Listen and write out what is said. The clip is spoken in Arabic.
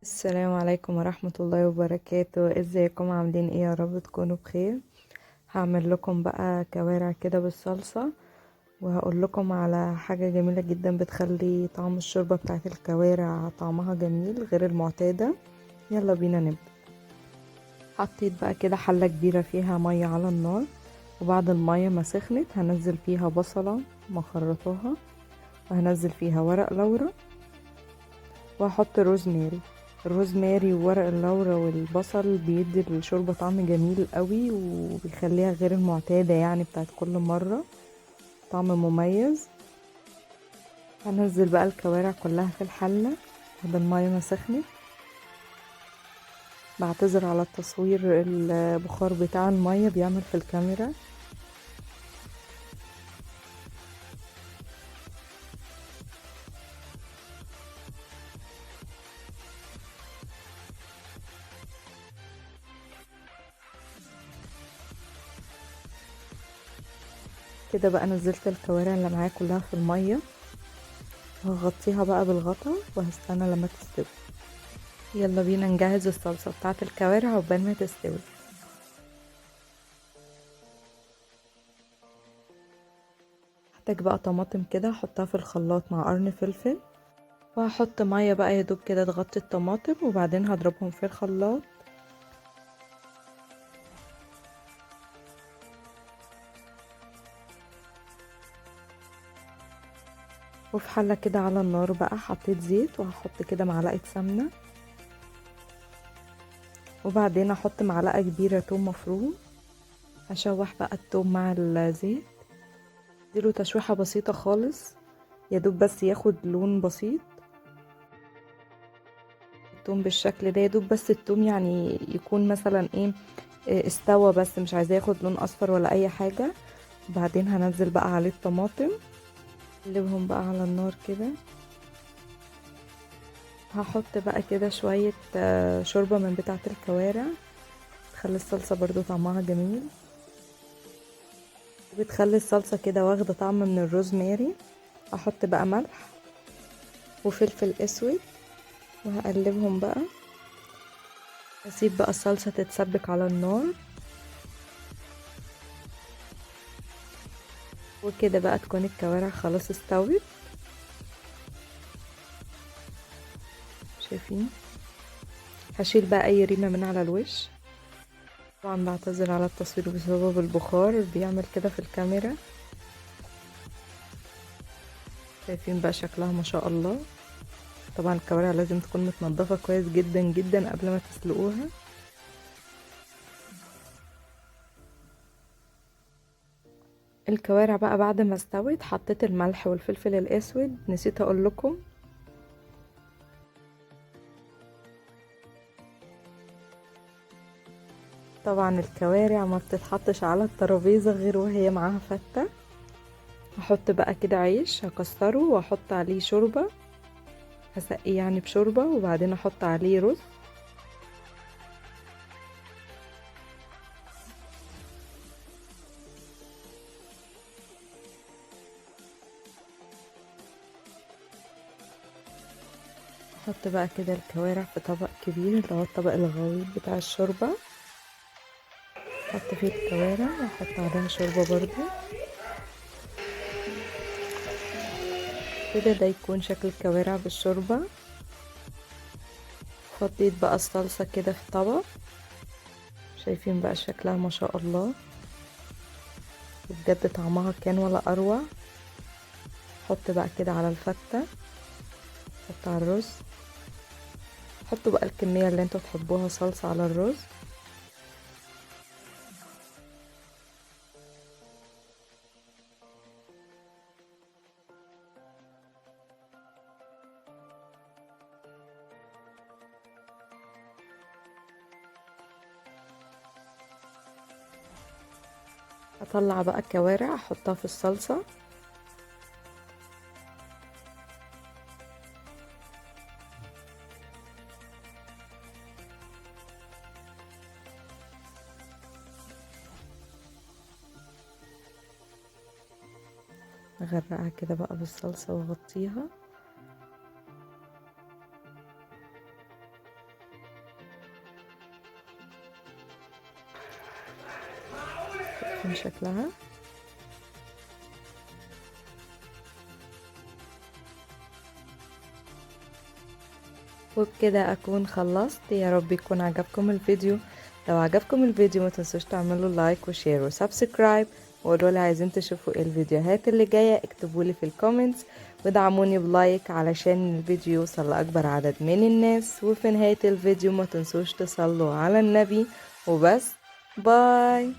السلام عليكم ورحمة الله وبركاته. ازيكم؟ عاملين ايه؟ يا رب تكونوا بخير. هعمل لكم بقى كوارع كده بالصلصة، وهقول لكم على حاجة جميلة جدا بتخلي طعم الشوربة بتاعت الكوارع طعمها جميل غير المعتادة. يلا بينا نبدأ. حطيت بقى كده حلة كبيرة فيها مية على النار، وبعد المية ما سخنت هنزل فيها بصلة مخرطاها، وهنزل فيها ورق لورا، وهحط روزماري. الروزماري وورق اللورا والبصل بيدي الشوربة طعم جميل قوي، وبيخليها غير المعتادة يعني بتاعت كل مرة، طعم مميز. هنزل بقى الكوارع كلها في الحلة بعد المية ما سخنت. بعتذر على التصوير، البخار بتاع المية بيعمل في الكاميرا. كده بقى نزلت الكوارع اللي معايا كلها في المية، وهغطيها بقى بالغطا وهستنى لما تستوي. يلا بينا نجهز الصلصة بتاعت الكوارع عقبال ما تستوي. هحتاج بقى طماطم كده احطها في الخلاط مع قرن فلفل، وهحط ميه بقى يدوب كده تغطي الطماطم، وبعدين هضربهم في الخلاط. وفي حله كده على النار بقى حطيت زيت، وهحط كده معلقه سمنه، وبعدين احط معلقه كبيره توم مفروم. هشوح بقى التوم مع الزيت، اديله تشويحه بسيطه خالص يدوب بس ياخد لون بسيط. التوم بالشكل ده يدوب، بس التوم يعني يكون مثلا ايه، استوى، بس مش عايزاه ياخد لون اصفر ولا اي حاجه. بعدين هنزل بقى عليه الطماطم، اقلبهم بقى على النار كده. هحط بقى كده شوية شوربة من بتاعة الكوارع، تخلي الصلصة برضو طعمها جميل، بتخلي الصلصة كده واخدة طعم من الروزماري. هحط بقى ملح وفلفل اسود، وهقلبهم بقى. اسيب بقى الصلصة تتسبك على النار، وكده بقى تكون الكوارع خلاص استوت. شايفين؟ هشيل بقى اي ريمة من على الوش. طبعا بعتذر على التصوير بسبب البخار بيعمل كده في الكاميرا. شايفين بقى شكلها ما شاء الله. طبعا الكوارع لازم تكون متنضفة كويس جدا جدا قبل ما تسلقوها. الكوارع بقى بعد ما استوت حطيت الملح والفلفل الاسود، نسيت اقول لكم. طبعا الكوارع ما بتتحطش على الترابيزة غير وهي معاها فتة. هحط بقى كده عيش هكسره واحط عليه شوربة، هسقيه يعني بشوربة، وبعدين احط عليه رز. احط بقى كده الكوارع في طبق كبير اللي هو الطبق الغويط بتاع الشوربة، احط فيه الكوارع واحط عليها شوربة برضو. كده ده يكون شكل الكوارع بالشوربة. فضيت بقى الصلصة كده في طبق. شايفين بقى شكلها ما شاء الله، وبجد طعمها كان ولا اروع. حط بقى كده على الفتة، حط على الرز. حطوا بقى الكمية اللي انتوا تحبوها صلصة على الرز. اطلع بقى الكوارع احطها في الصلصة. اغرقها كده بقى بالصلصة واغطيها. شايفين شكلها. وبكده اكون خلصت. يا رب يكون عجبكم الفيديو. لو عجبكم الفيديو ما تنسوش تعملوا لايك وشير وسبسكرايب، وقولوا لي عايزين تشوفوا ايه الفيديوهات اللي جايه. اكتبوا لي في الكومنتس ودعموني بلايك علشان الفيديو يوصل لاكبر عدد من الناس. وفي نهايه الفيديو ما تنسوش تصلوا على النبي وبس. باي.